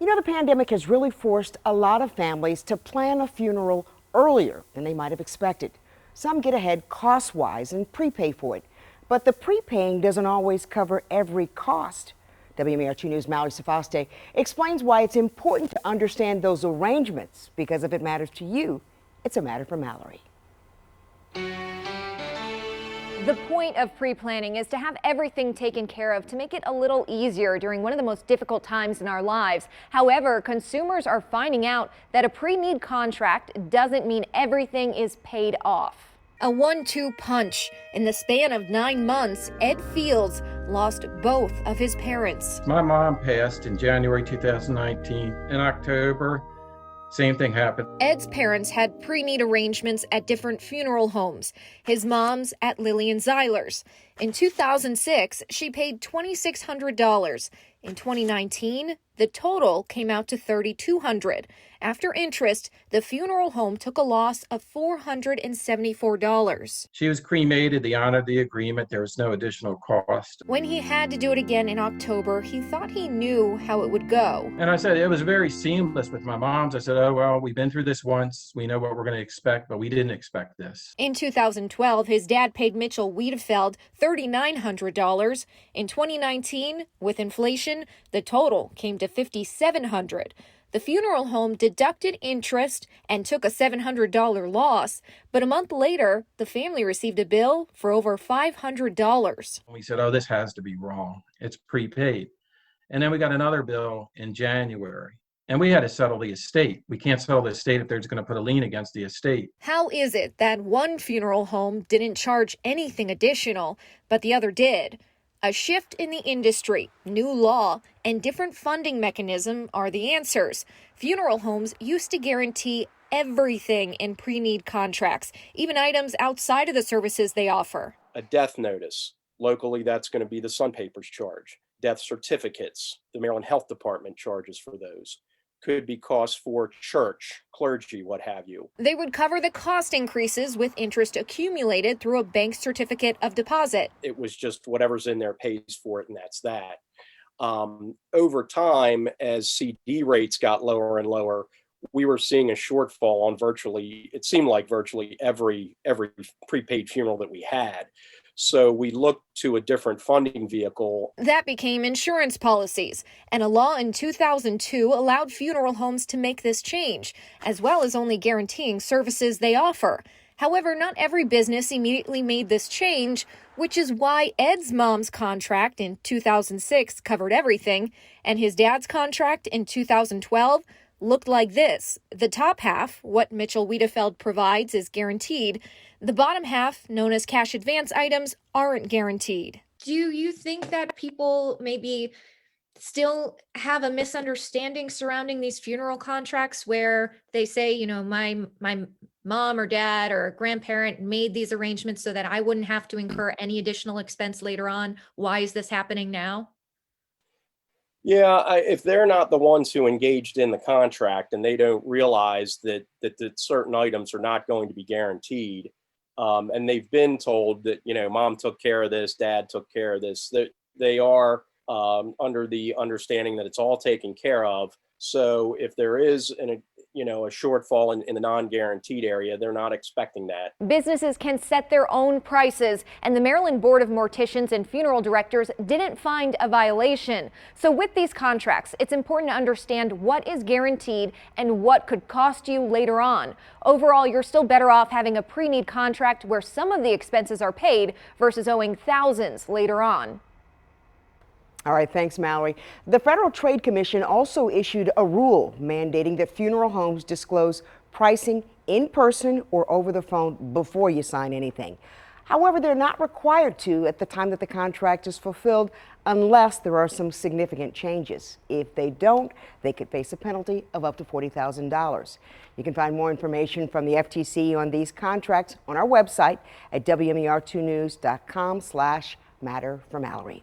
You know, the pandemic has really forced a lot of families to plan a funeral earlier than they might have expected. Some get ahead cost-wise and prepay for it, but the prepaying doesn't always cover every cost. WMAR2 News' Mallory Safaste explains why it's important to understand those arrangements, because if it matters to you, it's a matter for Mallory. The point of pre-planning is to have everything taken care of to make it a little easier during one of the most difficult times in our lives. However, consumers are finding out that a pre-need contract doesn't mean everything is paid off. A 1-2 punch. In the span of 9 months, Ed Fields lost both of his parents. My mom passed in January 2019. In October, same thing happened. Ed's parents had pre-need arrangements at different funeral homes. His mom's at Lillian Zeiler's. In 2006, she paid $2,600. In 2019, the total came out to $3,200. After interest, the funeral home took a loss of $474. She was cremated. They honored the agreement. There was no additional cost. When he had to do it again in October, he thought he knew how it would go. And I said it was very seamless with my mom's. I said, oh, well, we've been through this once. We know what we're going to expect, but we didn't expect this. In 2012, his dad paid Mitchell Wiedefeld $3,900. In 2019, with inflation, the total came to $5,700. The funeral home deducted interest and took a $700 loss, but a month later, the family received a bill for over $500. We said, oh, this has to be wrong. It's prepaid. And then we got another bill in January, and we had to settle the estate. We can't settle the estate if they're going to put a lien against the estate. How is it that one funeral home didn't charge anything additional, but the other did? A shift in the industry, new law, and different funding mechanism are the answers. Funeral homes used to guarantee everything in pre-need contracts, even items outside of the services they offer. A death notice. Locally, that's going to be the Sun Papers charge. Death certificates, the Maryland Health Department charges for those. Could be costs for church, clergy, what have you. They would cover the cost increases with interest accumulated through a bank certificate of deposit. It was just whatever's in there pays for it, and that's that. Over time, as CD rates got lower and lower, we were seeing a shortfall on it seemed like virtually every prepaid funeral that we had. So we looked to a different funding vehicle. That became insurance policies, and a law in 2002 allowed funeral homes to make this change, as well as only guaranteeing services they offer. However, not every business immediately made this change, which is why Ed's mom's contract in 2006 covered everything, and his dad's contract in 2012 looked like this. The top half, what Mitchell Wiedefeld provides, is guaranteed. The bottom half, known as cash advance items, aren't guaranteed. Do you think that people maybe still have a misunderstanding surrounding these funeral contracts where they say, you know, my mom or dad or grandparent made these arrangements so that I wouldn't have to incur any additional expense later on? Why is this happening now? Yeah, if they're not the ones who engaged in the contract and they don't realize that certain items are not going to be guaranteed, and they've been told that, you know, mom took care of this, dad took care of this, they are under the understanding that it's all taken care of. So if there is a shortfall in the non-guaranteed area, they're not expecting that. Businesses can set their own prices, and the Maryland Board of Morticians and Funeral Directors didn't find a violation. So with these contracts, it's important to understand what is guaranteed and what could cost you later on. Overall, you're still better off having a pre-need contract where some of the expenses are paid versus owing thousands later on. All right, thanks, Mallory. The Federal Trade Commission also issued a rule mandating that funeral homes disclose pricing in person or over the phone before you sign anything. However, they're not required to at the time that the contract is fulfilled unless there are some significant changes. If they don't, they could face a penalty of up to $40,000. You can find more information from the FTC on these contracts on our website at WMAR2news.com/matterformallory.